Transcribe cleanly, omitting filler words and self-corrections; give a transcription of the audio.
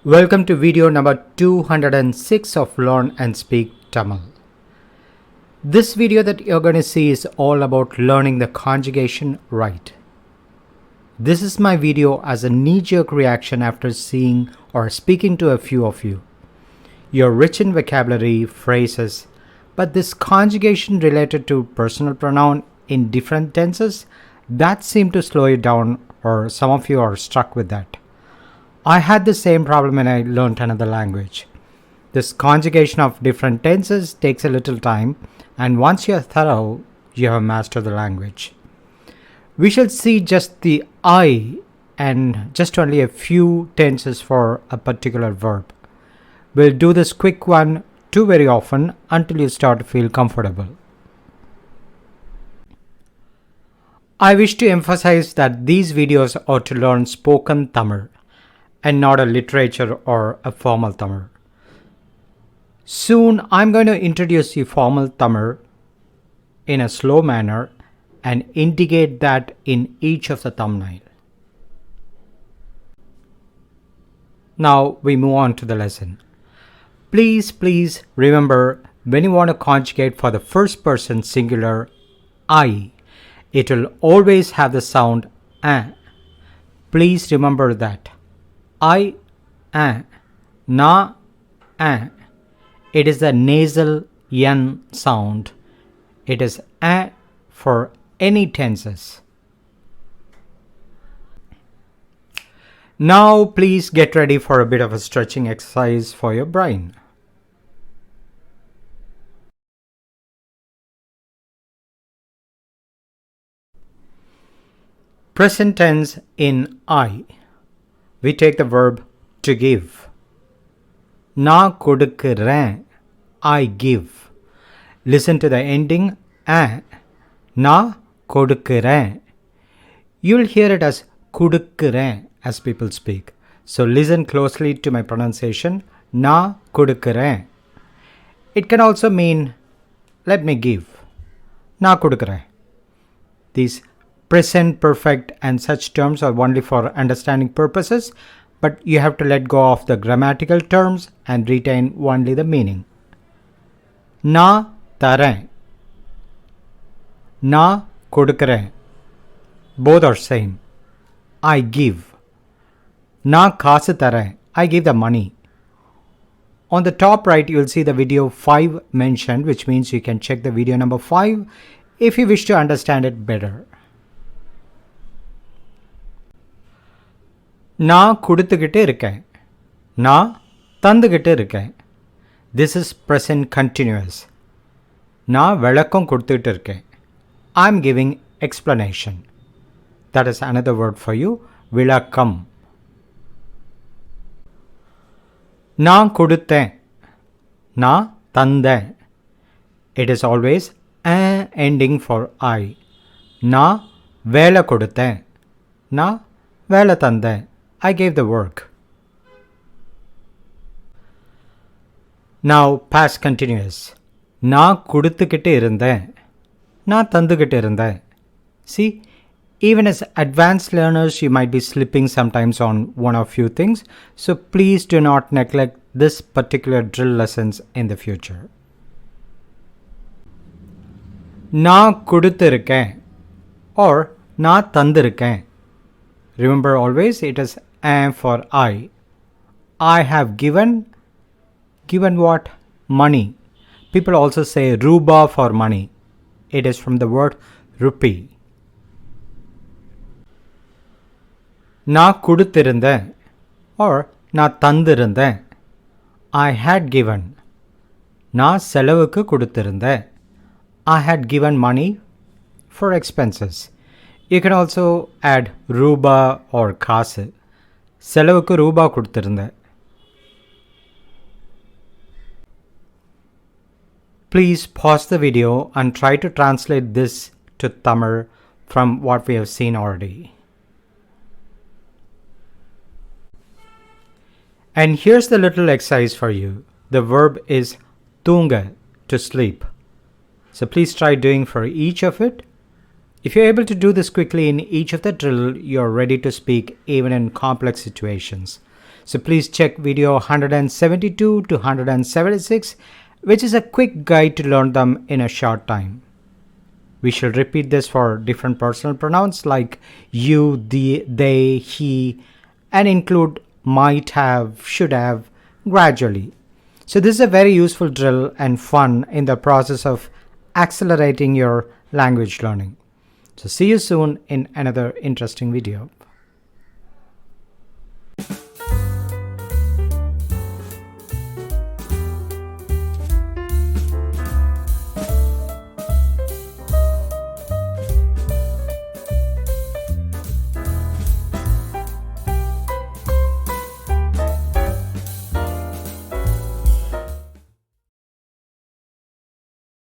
Welcome to video number 206 of Learn and Speak Tamil. This video that you're going to see is all about learning the conjugation right. This is my video as a knee-jerk reaction after seeing or speaking to a few of you. You're rich in vocabulary, phrases, but this conjugation related to personal pronoun in different tenses, that seemed to slow you down, or some of you are stuck with that. I had the same problem when I learned another language. This conjugation of different tenses takes a little time, and once you are thorough, you have mastered the language. We shall see just the I and just only a few tenses for a particular verb. We'll do this quick one too very often until you start to feel comfortable. I wish to emphasize that these videos are to learn spoken Tamil and not a literature or a formal Tamil. Soon I'm going to introduce you formal Tamil in a slow manner and indicate that in each of the thumbnail. Now we move on to the lesson. Please remember, when you want to conjugate for the first person singular I, it will always have the sound a. Please remember that. I, na, it is the nasal n sound. It is a for any tenses. Now please get ready for a bit of a stretching exercise for your brain. Present tense in I. We take the verb to give. Na kodukkuren, I give. Listen to the ending a. Na kodukkuren. You'll hear it as kudukkuren as people speak. So listen closely to my pronunciation. Na kodukkuren. It can also mean let me give. Na kodukkuren. These present perfect and such terms are only for understanding purposes, but you have to let go of the grammatical terms and retain only the meaning. Na taren, na kodukkuren. Both are same. I give. Na kaasu taren, I give the money. On the top right, you'll see the video 5 mentioned, which means you can check the video number 5 if you wish to understand it better. நான் கொடுத்துக்கிட்டு இருக்கேன். நான் தந்துக்கிட்டு இருக்கேன். This is present continuous. நான் விளக்கம் கொடுத்துக்கிட்டு இருக்கேன். I'm giving explanation. That is another word for you. விளக்கம். நான் கொடுத்தேன். நான் தந்தேன். It is always an ending for I. நான் வேலை கொடுத்தேன். நான் வேலை தந்தேன். I gave the work. Now past continuous. நான் கொடுத்துக்கிட்டு இருந்தேன். நான் தந்துக்கிட்டு இருந்தேன். See, even as advanced learners, you might be slipping sometimes on one or few things. So please do not neglect this particular drill lessons in the future. நான் கொடுத்திருக்கேன் or நான் தந்திருக்கேன். Remember always it is and for I. I have given what? Money. People also say ruba for money. It is from the word rupee. நான் கொடுத்திருந்தேன் or நான் தந்திருந்தேன். I had given. நான் செலவுக்கு கொடுத்திருந்தேன். I had given money for expenses. You can also add ruba or காசு. செலவுக்கு ரூபா கொடுத்திருந்தேன். Please pause the video and try to translate this to Tamil from what we have seen already. And here's the little exercise for you. The verb is தூங்க, to sleep. So please try doing for each of it. If you're able to do this quickly in each of the drill, you're ready to speak even in complex situations. So please check video 172 to 176, which is a quick guide to learn them in a short time. We shall repeat this for different personal pronouns like you, they, he, and include might have, should have gradually. So this is a very useful drill and fun in the process of accelerating your language learning. So see you soon in another interesting video.